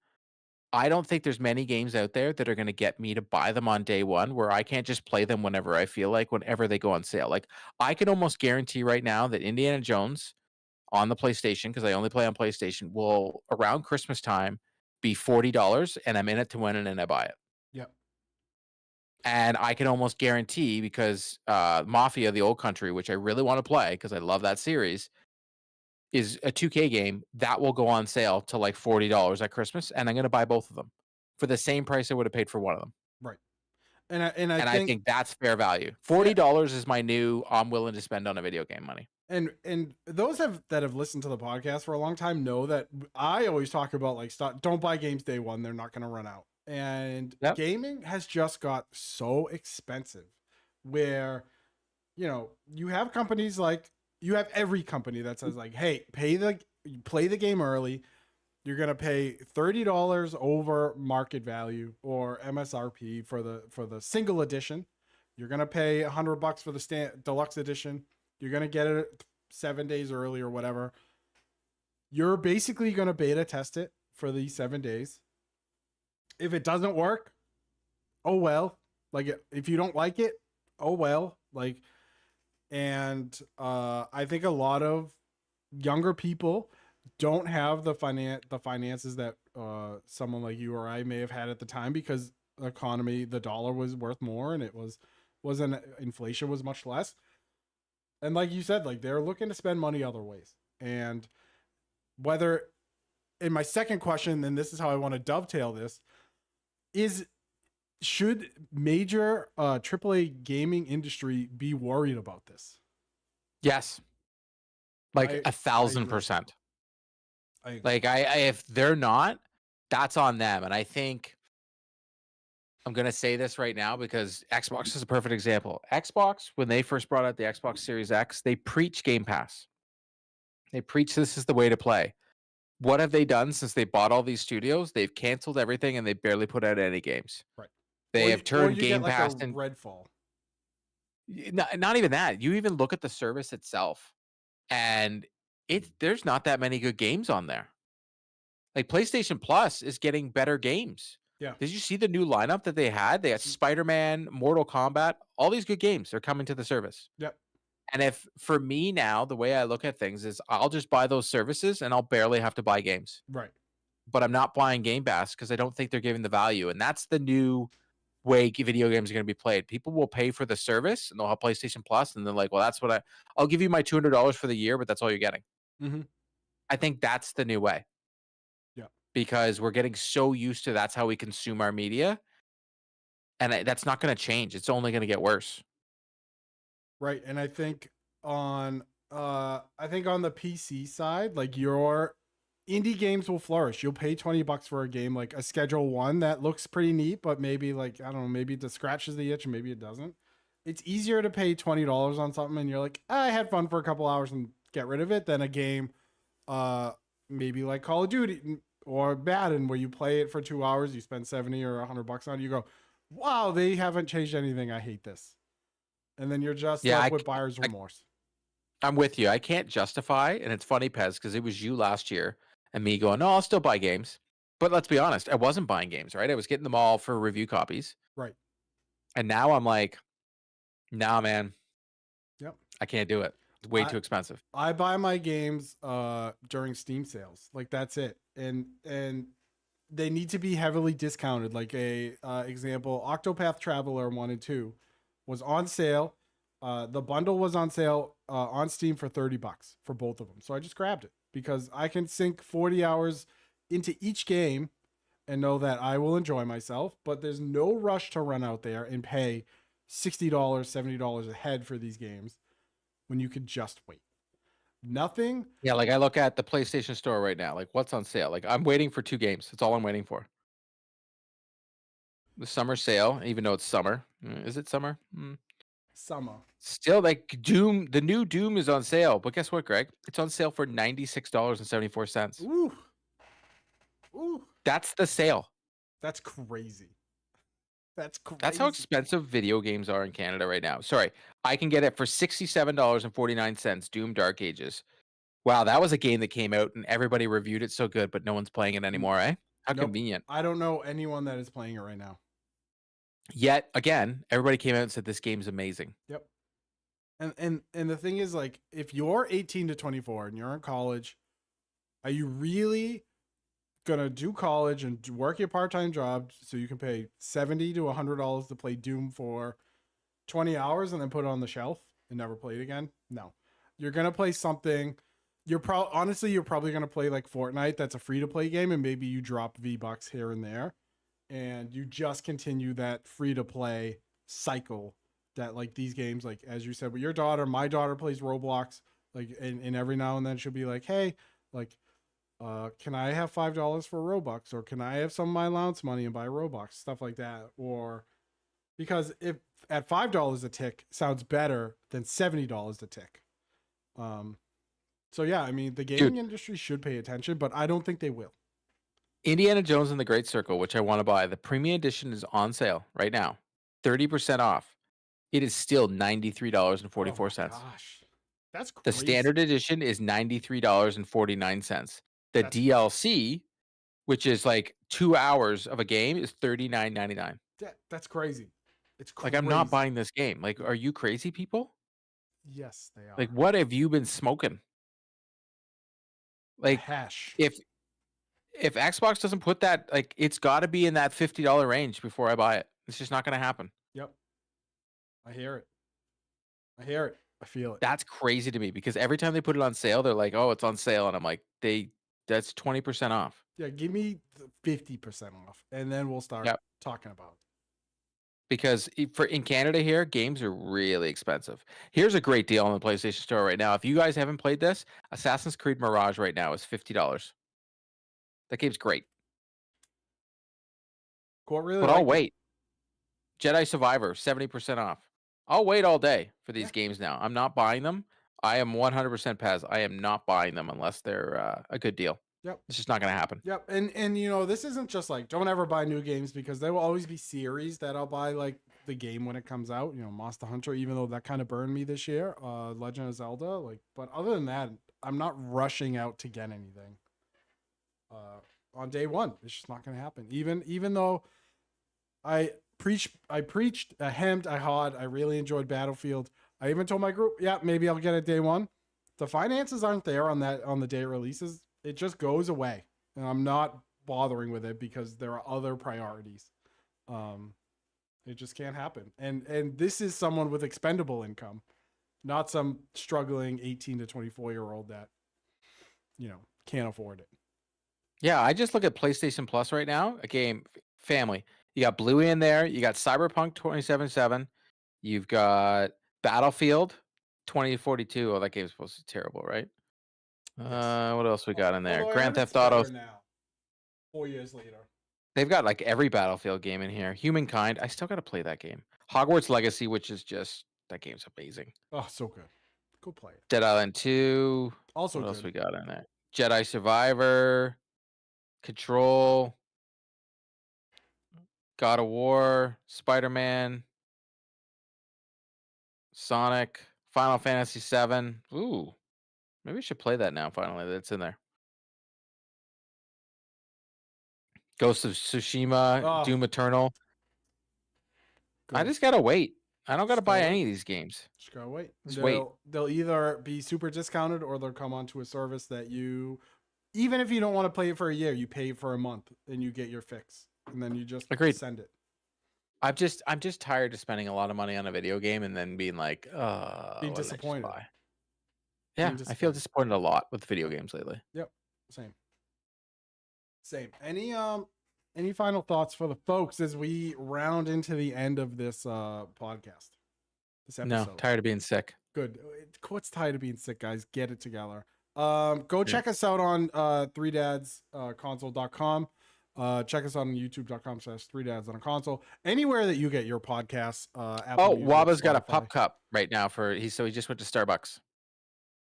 I don't think there's many games out there that are going to get me to buy them on day one, where I can't just play them whenever I feel like, whenever they go on sale. Like I can almost guarantee right now that Indiana Jones on the PlayStation, because I only play on PlayStation, will around Christmas time be $40, and I'm in it to win it, and I buy it. Yep. And I can almost guarantee, because Mafia: The Old Country, which I really want to play because I love that series, is a 2K game that will go on sale to like $40 at Christmas, and I'm going to buy both of them for the same price I would have paid for one of them. Right. And I And I think think that's fair value. yeah, $40 is my new I'm willing to spend on a video game money. and those that have listened to the podcast for a long time know that I always talk about like don't buy games day one, they're not going to run out. And Yep. gaming has just got so expensive where you have companies like you have every company that says like, hey, play the game early. You're gonna pay $30 over market value or MSRP for the single edition. You're gonna pay $100 for the deluxe edition. You're gonna get it 7 days early or whatever. You're basically gonna beta test it for these 7 days. If it doesn't work, oh well. Like if you don't like it, oh well. Like, and I think a lot of younger people don't have the finances that someone like you or I may have had at the time, because the economy, the dollar was worth more, and inflation was much less. And like you said, like they're looking to spend money other ways. And whether, in my second question, and this is how I want to dovetail this, should major AAA gaming industry be worried about this? Yes. Like 1,000%. Like if they're not, that's on them. And I think I'm going to say this right now because Xbox is a perfect example. Xbox, when they first brought out the Xbox Series X, they preach Game Pass. They preach this is the way to play. What have they done since they bought all these studios? They've canceled everything and they barely put out any games. Right. They have turned Game like Pass and Redfall. Not even that. You even look at the service itself, and there's not that many good games on there. Like PlayStation Plus is getting better games. Yeah. Did you see the new lineup that they had? They had Spider-Man, Mortal Kombat, all these good games. They're coming to the service. Yep. And if for me now, the way I look at things is I'll just buy those services and I'll barely have to buy games. Right. But I'm not buying Game Pass because I don't think they're giving the value. And that's the new way video games are going to be played. People will pay for the service and they'll have PlayStation Plus, and they're like, well, that's what I'll give you my $200 for the year, but that's all you're getting. Mm-hmm. I think that's the new way. Yeah. Because we're getting so used to that's how we consume our media. And that's not going to change. It's only going to get worse. Right. And I think on the PC side, like your indie games will flourish. You'll pay $20 for a game like a Schedule 1 that looks pretty neat, but maybe like, I don't know, maybe it scratches the itch and maybe it doesn't. It's easier to pay $20 on something and you're like, I had fun for a couple hours and get rid of it, than a game maybe like Call of Duty or Madden where you play it for 2 hours, you spend 70 or $100 on it, you go, wow, they haven't changed anything. I hate this. And then you're just left with buyer's remorse. I'm with you. I can't justify, and it's funny, Pez, because it was you last year and me going, no, I'll still buy games. But let's be honest, I wasn't buying games, right? I was getting them all for review copies. Right. And now I'm like, nah, man. Yep. I can't do it. It's way too expensive. I buy my games during Steam sales. Like that's it. And they need to be heavily discounted. Like a example, Octopath Traveler 1 and 2 was on sale. The bundle was on sale on Steam for $30 for both of them. So I just grabbed it because I can sink 40 hours into each game and know that I will enjoy myself, but there's no rush to run out there and pay $60, $70 a head for these games when you could just wait. Nothing. Yeah, like I look at the PlayStation Store right now, like what's on sale? Like I'm waiting for 2 games. That's all I'm waiting for. The summer sale, even though it's summer. Is it summer? Summer. Still, like Doom, the new Doom is on sale. But guess what, Greg? It's on sale for $96.74. Ooh. Ooh. That's the sale. That's crazy. That's crazy. That's how expensive video games are in Canada right now. Sorry, I can get it for $67.49. Doom Dark Ages. Wow, that was a game that came out and everybody reviewed it so good, but no one's playing it anymore, eh? How convenient. I don't know anyone that is playing it right now. Yet again, everybody came out and said this game's amazing. Yep. And the thing is, like, if you're 18 to 24 and you're in college, are you really gonna do college and work your part-time job so you can pay $70 to $100 to play Doom for 20 hours and then put it on the shelf and never play it again? No. You're gonna play something honestly, you're probably going to play like Fortnite. That's a free to play game. And maybe you drop V-Bucks here and there and you just continue that free to play cycle that like these games, like as you said with your daughter, my daughter plays Roblox, like, and every now and then she'll be like, hey, like, can I have $5 for Robux, or can I have some of my allowance money and buy Robux, stuff like that. Or because if at $5 a tick sounds better than $70 a tick. So yeah, I mean the gaming industry should pay attention, but I don't think they will. Indiana Jones and the Great Circle, which I want to buy, the premium edition is on sale right now, 30% off. It is still $93.44. Gosh, that's crazy. The standard edition is $93.49. The DLC, which is like 2 hours of a game, is $39.99. That's crazy. It's crazy. Like, I'm not buying this game. Like, are you crazy people? Yes, they are. Like, what have you been smoking? Like, hash. If Xbox doesn't put that, like, it's got to be in that $50 range before I buy it. It's just not going to happen. Yep. I hear it. I feel it. That's crazy to me because every time they put it on sale, they're like, "Oh, it's on sale," and I'm like, that's 20% off. Yeah, give me 50% off, and then we'll start talking about it. Because in Canada here, games are really expensive. Here's a great deal on the PlayStation Store right now. If you guys haven't played this, Assassin's Creed Mirage right now is $50. That game's great. Cool, really, but I'll wait. Jedi Survivor, 70% off. I'll wait all day for these games now. I'm not buying them. I am 100% Pez. I am not buying them unless they're a good deal. Yep. It's just not going to happen. Yep. And you know, this isn't just like, don't ever buy new games, because there will always be series that I'll buy, like the game when it comes out, you know, Monster Hunter, even though that kind of burned me this year, Legend of Zelda, like, but other than that, I'm not rushing out to get anything on day one. It's just not going to happen. Even though I preached, I hemmed, I hawed, I really enjoyed Battlefield. I even told my group, yeah, maybe I'll get it day one. The finances aren't there on the day it releases. It just goes away, and I'm not bothering with it because there are other priorities. It just can't happen. And this is someone with expendable income, not some struggling 18 to 24-year-old that, you know, can't afford it. Yeah, I just look at PlayStation Plus right now. A game, family. You got Bluey in there. You got Cyberpunk 2077. You've got Battlefield 2042. Oh, that game's supposed to be terrible, right? Yes. What else we got in there? Grand Theft Auto. Now, 4 years later. They've got like every Battlefield game in here. Humankind. I still got to play that game. Hogwarts Legacy, which is just, that game's amazing. Oh, so good. Go play it. Dead Island 2. Also what good. else we got in there? Jedi Survivor. Control. God of War. Spider-Man. Sonic. Final Fantasy 7. Ooh. Maybe we should play that now, finally. That's in there. Ghost of Tsushima, Doom Eternal. Good. I just got to wait. I don't got to buy any of these games. Just got to wait. Just wait. They'll either be super discounted or they'll come onto a service that you, even if you don't want to play it for a year, you pay for a month and you get your fix. And then you just send it. I'm just tired of spending a lot of money on a video game and then being like, being disappointed. Yeah, I feel disappointed a lot with video games lately. Yep, same. Any final thoughts for the folks as we round into the end of this podcast? This episode. No, tired of being sick. Good. What's tired of being sick, guys? Get it together. Go check us out on 3dadsconsole.com. Check us out on youtube.com/3dads on a console. Anywhere that you get your podcasts. Waba's got a pup cup right now so he just went to Starbucks.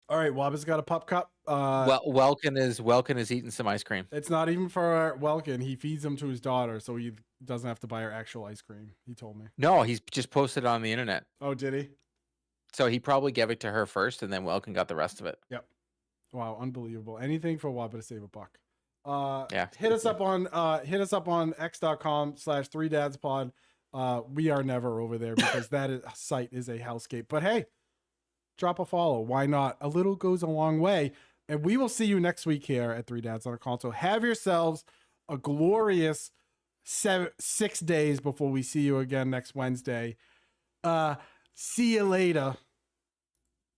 All right, Waba's got a pup cup. Welkin is eating some ice cream. It's not even for Welkin. He feeds them to his daughter, so he doesn't have to buy her actual ice cream. He told me. No, he's just posted it on the internet. Oh, did he? So he probably gave it to her first, and then Welkin got the rest of it. Yep. Wow, unbelievable. Anything for Waba to save a buck. Yeah. Hit us up on x.com/3dadspod. We are never over there because that site is a hellscape. But hey, drop a follow. Why not? A little goes a long way. And we will see you next week here at 3Dads on a Console. Have yourselves a glorious 6 days before we see you again next Wednesday. See you later.